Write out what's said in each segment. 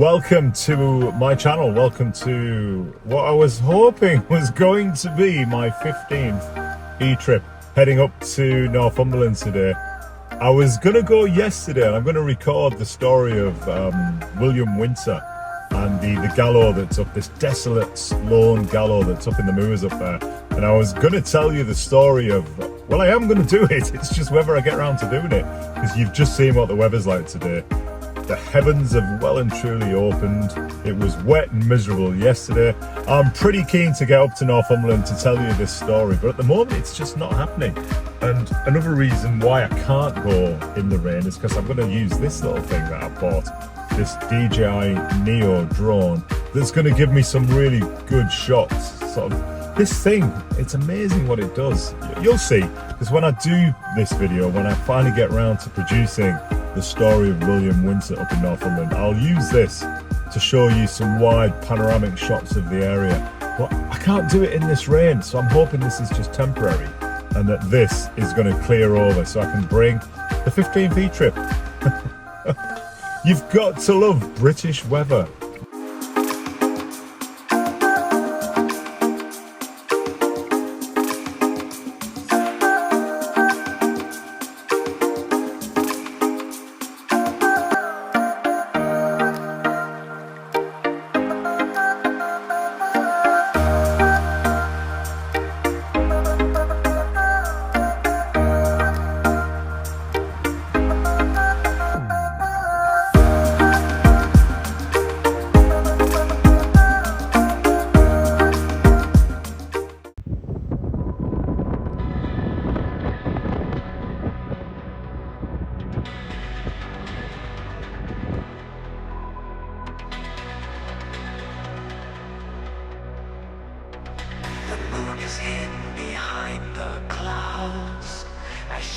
Welcome to my channel. Welcome to what I was hoping was going to be my 15th e-trip, heading up to Northumberland today. I was going to go yesterday and I'm going to record the story of William Winter and the gallows that's up, this desolate lone gallows that's up in the moors up there. And I was going to tell you the story of, well, I am going to do it. It's just whether I get around to doing it, because you've just seen what the weather's like today. The heavens have well and truly opened. It was wet and miserable yesterday. I'm pretty keen to get up to Northumberland to tell you this story, but at the moment it's just not happening. And another reason why I can't go in the rain is because I'm going to use this little thing that I bought, this DJI Neo drone, that's going to give me some really good shots. Sort of this thing, it's amazing what it does. You'll see, because when I do this video, when I finally get around to producing the story of William Winter up in Northumberland, I'll use this to show you some wide panoramic shots of the area. But I can't do it in this rain, so I'm hoping this is just temporary and that this is going to clear over so I can bring the 15th e-trip. You've got to love British weather.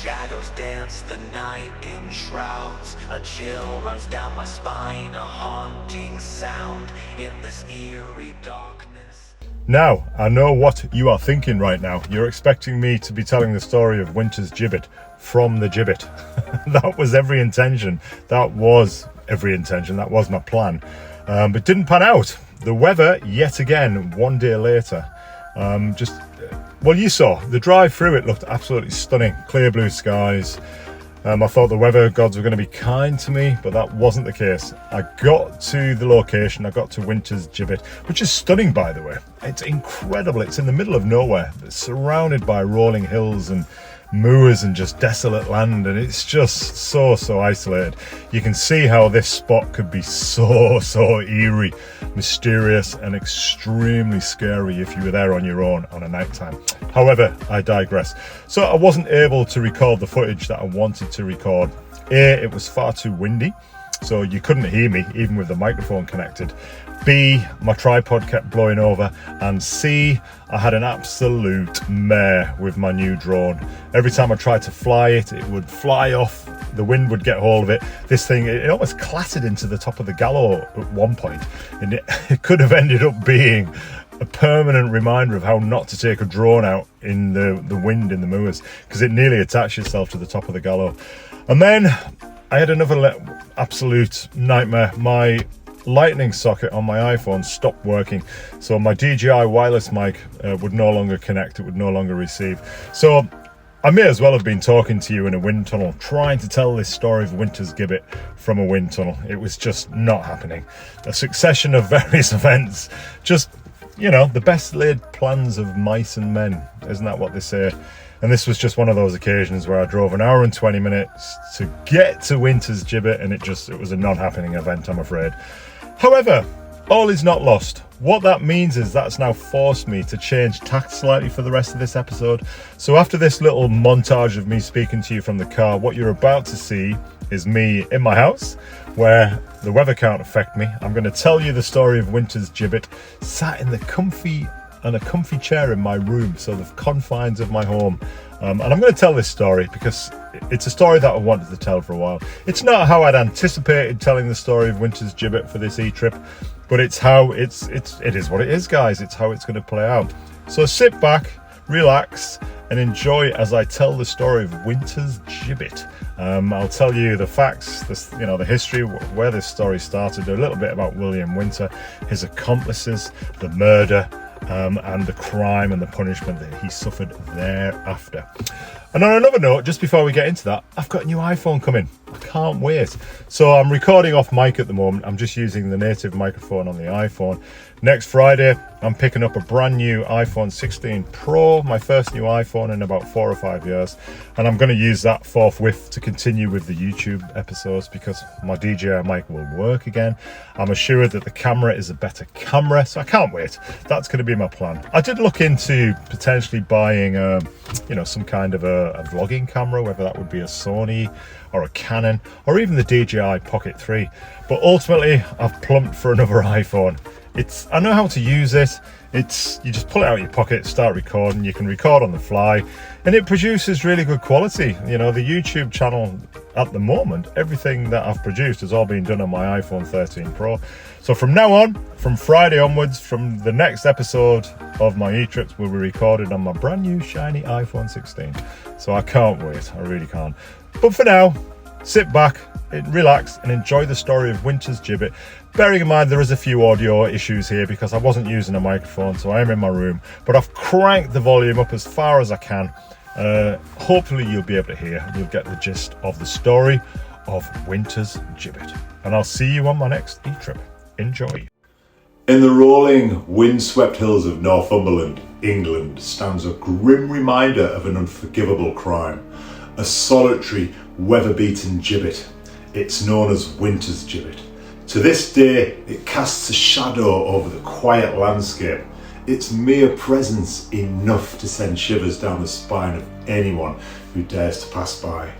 Shadows dance the night in shrouds. A chill runs down my spine, a haunting sound in this eerie darkness. Now, I know what you are thinking right now. You're expecting me to be telling the story of Winter's Gibbet from the Gibbet. That was every intention. That was every intention. That was my plan. But didn't pan out. The weather, yet again, one day later, well, you saw the drive through. It looked absolutely stunning. Clear blue skies. I thought the weather gods were going to be kind to me, but that wasn't the case. I got to the location. I got to Winter's Gibbet, which is stunning, by the way. It's incredible. It's in the middle of nowhere. It's surrounded by rolling hills and moors and just desolate land, and it's just so isolated. You can see how this spot could be so eerie, mysterious and extremely scary if you were there on your own on a night time. However, I digress. So I wasn't able to record the footage that I wanted to record. A, it was far too windy, so you couldn't hear me even with the microphone connected. B, my tripod kept blowing over, and C, I had an absolute mare with my new drone. Every time I tried to fly it, it would fly off, the wind would get hold of it. This thing, it almost clattered into the top of the gallows at one point, and it could have ended up being a permanent reminder of how not to take a drone out in the wind in the moors, because it nearly attached itself to the top of the gallows. And then I had another absolute nightmare. My lightning socket on my iPhone stopped working, so my DJI wireless mic would no longer connect. It would no longer receive. So I may as well have been talking to you in a wind tunnel, trying to tell this story of Winter's Gibbet from a wind tunnel. It was just not happening. A succession of various events, just, you know, the best laid plans of mice and men, isn't that what they say? And this was just one of those occasions where I drove an hour and 20 minutes to get to Winter's Gibbet, and it was a non-happening event, I'm afraid. However, all is not lost. What that means is that's now forced me to change tack slightly for the rest of this episode. So after this little montage of me speaking to you from the car, what you're about to see is me in my house, where the weather can't affect me. I'm going to tell you the story of Winter's Gibbet, sat in a comfy chair in my room, so the confines of my home. And I'm going to tell this story because it's a story that I wanted to tell for a while. It's not how I'd anticipated telling the story of Winter's Gibbet for this e-trip, but it's how it is what it is, guys. It's how it's going to play out. So sit back, relax, and enjoy as I tell the story of Winter's Gibbet. I'll tell you the facts, the history, where this story started, a little bit about William Winter, his accomplices, the murder, and the crime and the punishment that he suffered thereafter. And on another note, just before we get into that, I've got a new iPhone coming. I can't wait. So I'm recording off mic at the moment. I'm just using the native microphone on the iPhone. Next Friday, I'm picking up a brand new iPhone 16 Pro, my first new iPhone in about 4 or 5 years. And I'm going to use that forthwith to continue with the YouTube episodes because my DJI mic will work again. I'm assured that the camera is a better camera, so I can't wait. That's going to be my plan. I did look into potentially buying, some kind of a vlogging camera, whether that would be a Sony or a Canon or even the DJI Pocket 3. But ultimately, I've plumped for another iPhone. I know how to use it. You just pull it out of your pocket, start recording. You can record on the fly, and it produces really good quality. The YouTube channel at the moment, everything that I've produced has all been done on my iPhone 13 Pro. So from now on, from Friday onwards, from the next episode of my e-trips will be recorded on my brand new shiny iPhone 16. So I can't wait. I really can't. But for now, sit back, relax, and enjoy the story of Winter's Gibbet. Bearing in mind there is a few audio issues here because I wasn't using a microphone, so I am in my room, but I've cranked the volume up as far as I can. Hopefully you'll be able to hear, you'll get the gist of the story of Winter's Gibbet. And I'll see you on my next e-trip. Enjoy. In the rolling, wind-swept hills of Northumberland, England, stands a grim reminder of an unforgivable crime. A solitary, weather-beaten gibbet. It's known as Winter's Gibbet. To this day, it casts a shadow over the quiet landscape. Its mere presence enough to send shivers down the spine of anyone who dares to pass by.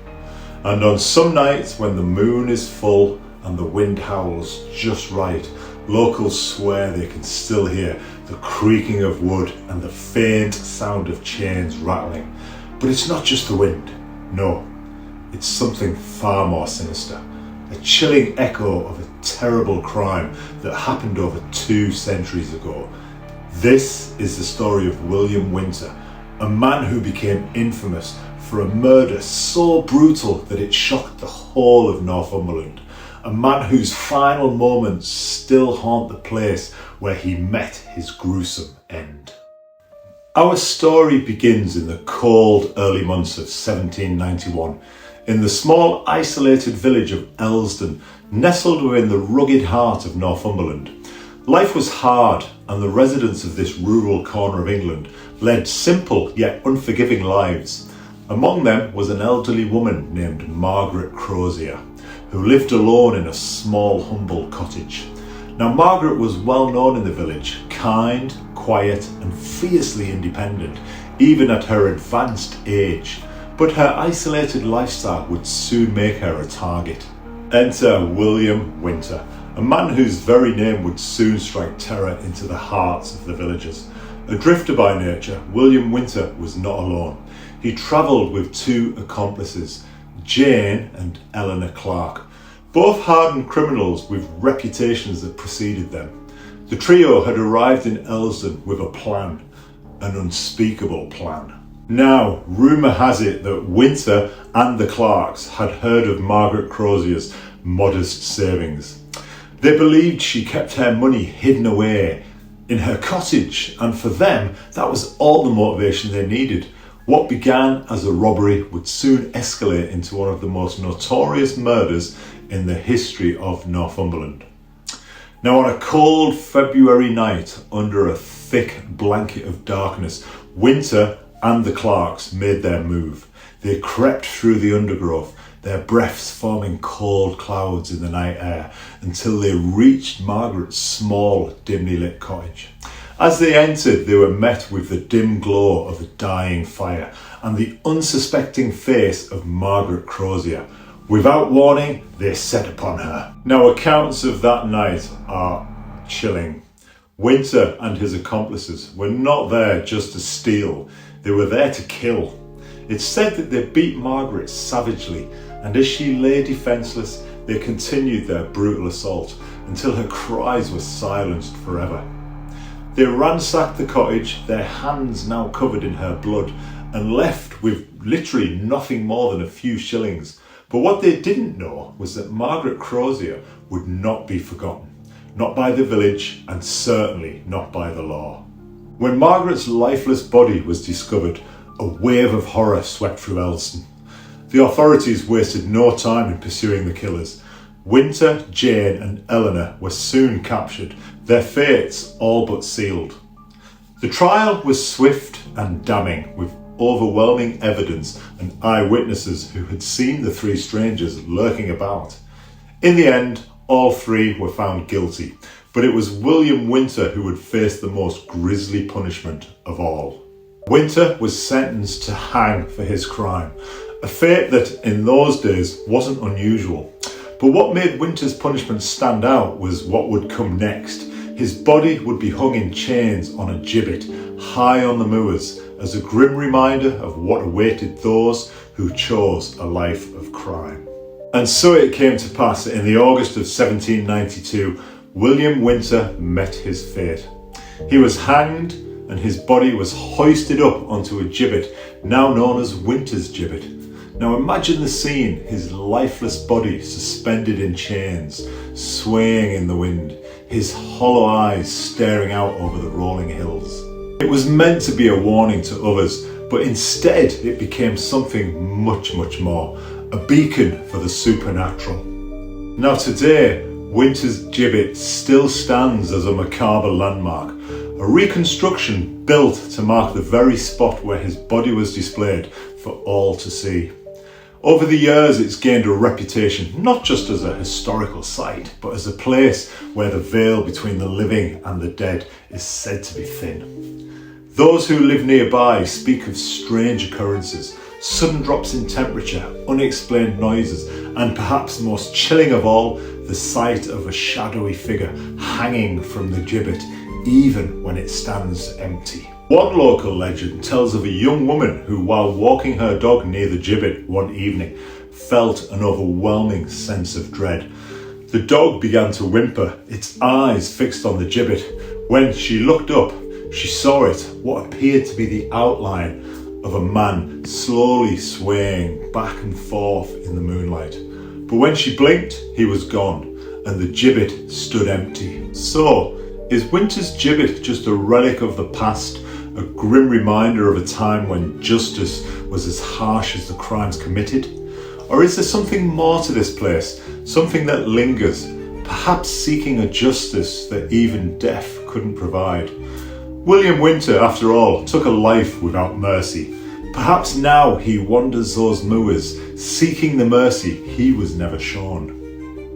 And on some nights when the moon is full and the wind howls just right, locals swear they can still hear the creaking of wood and the faint sound of chains rattling. But it's not just the wind. No, it's something far more sinister. A chilling echo of a terrible crime that happened over 2 centuries ago. This is the story of William Winter, a man who became infamous for a murder so brutal that it shocked the whole of Northumberland. A man whose final moments still haunt the place where he met his gruesome end. Our story begins in the cold early months of 1791 in the small isolated village of Elsdon, nestled within the rugged heart of Northumberland. Life was hard and the residents of this rural corner of England led simple yet unforgiving lives. Among them was an elderly woman named Margaret Crozier, who lived alone in a small humble cottage. Now Margaret was well known in the village, kind, quiet and fiercely independent, even at her advanced age. But her isolated lifestyle would soon make her a target. Enter William Winter, a man whose very name would soon strike terror into the hearts of the villagers. A drifter by nature, William Winter was not alone. He travelled with 2 accomplices, Jane and Eleanor Clark, both hardened criminals with reputations that preceded them. The trio had arrived in Elsdon with a plan, an unspeakable plan. Now, rumour has it that Winter and the Clarks had heard of Margaret Crozier's modest savings. They believed she kept her money hidden away in her cottage, and for them, that was all the motivation they needed. What began as a robbery would soon escalate into one of the most notorious murders in the history of Northumberland. Now, on a cold February night, under a thick blanket of darkness, Winter and the Clarks made their move. They crept through the undergrowth, their breaths forming cold clouds in the night air, until they reached Margaret's small, dimly lit cottage. As they entered, they were met with the dim glow of a dying fire and the unsuspecting face of Margaret Crozier. Without warning, they set upon her. Now, accounts of that night are chilling. Winter and his accomplices were not there just to steal, they were there to kill. It's said that they beat Margaret savagely, and as she lay defenceless, they continued their brutal assault until her cries were silenced forever. They ransacked the cottage, their hands now covered in her blood, and left with literally nothing more than a few shillings. But what they didn't know was that Margaret Crozier would not be forgotten, not by the village and certainly not by the law. When Margaret's lifeless body was discovered, a wave of horror swept through Elston. The authorities wasted no time in pursuing the killers. Winter, Jane and Eleanor were soon captured, their fates all but sealed. The trial was swift and damning, with overwhelming evidence and eyewitnesses who had seen the three strangers lurking about. In the end, all three were found guilty, but it was William Winter who would face the most grisly punishment of all. Winter was sentenced to hang for his crime, a fate that in those days wasn't unusual. But what made Winter's punishment stand out was what would come next. His body would be hung in chains on a gibbet high on the moors as a grim reminder of what awaited those who chose a life of crime. And so it came to pass that in the August of 1792, William Winter met his fate. He was hanged and his body was hoisted up onto a gibbet, now known as Winter's Gibbet. Now imagine the scene, his lifeless body suspended in chains, swaying in the wind, his hollow eyes staring out over the rolling hills. It was meant to be a warning to others, but instead it became something much more, a beacon for the supernatural. Now today, Winter's Gibbet still stands as a macabre landmark, a reconstruction built to mark the very spot where his body was displayed for all to see. Over the years, it's gained a reputation not just as a historical site, but as a place where the veil between the living and the dead is said to be thin. Those who live nearby speak of strange occurrences, sudden drops in temperature, unexplained noises, and perhaps most chilling of all, the sight of a shadowy figure hanging from the gibbet, even when it stands empty. One local legend tells of a young woman who, while walking her dog near the gibbet one evening, felt an overwhelming sense of dread. The dog began to whimper, its eyes fixed on the gibbet. When she looked up, she saw it, what appeared to be the outline of a man slowly swaying back and forth in the moonlight. But when she blinked, he was gone, and the gibbet stood empty. So, is Winter's Gibbet just a relic of the past? A grim reminder of a time when justice was as harsh as the crimes committed? Or is there something more to this place, something that lingers, perhaps seeking a justice that even death couldn't provide? William Winter, after all, took a life without mercy. Perhaps now he wanders those moors, seeking the mercy he was never shown.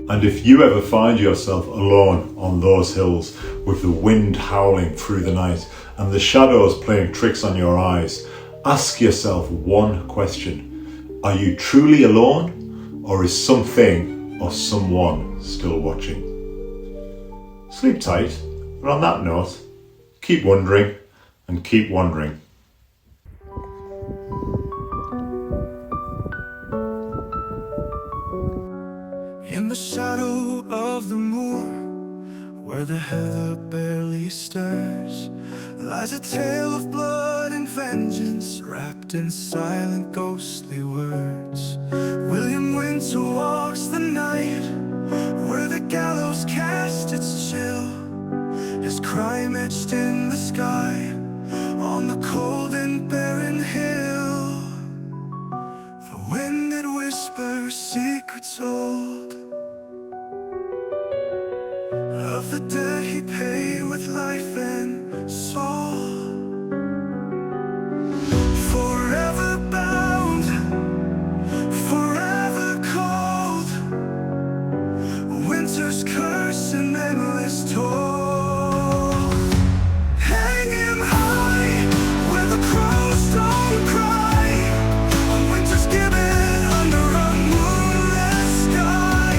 And if you ever find yourself alone on those hills, with the wind howling through the night and the shadows playing tricks on your eyes, ask yourself one question. Are you truly alone, or is something or someone still watching? Sleep tight, and on that note, keep wondering and keep wondering. In the shadow of the moor, where the heather barely stirs, lies a tale of blood and vengeance, wrapped in silent ghostly words. William Winter walks the night, where the gallows cast its chill, his crime etched in the sky, on the cold and barren hill. The wind that whispers secrets old, of the dead he paid with life and soul. Forever bound, forever cold, winter's curse and endless toll. Hang him high, where the crows don't cry, on winter's gibbet under a moonless sky.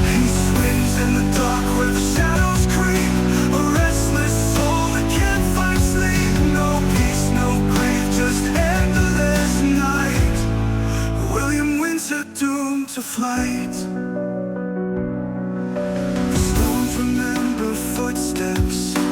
He swims in the dark where the shadows creep, a restless soul that can't find sleep. No peace, no grave, just endless night. William Winter doomed to flight. The stone footsteps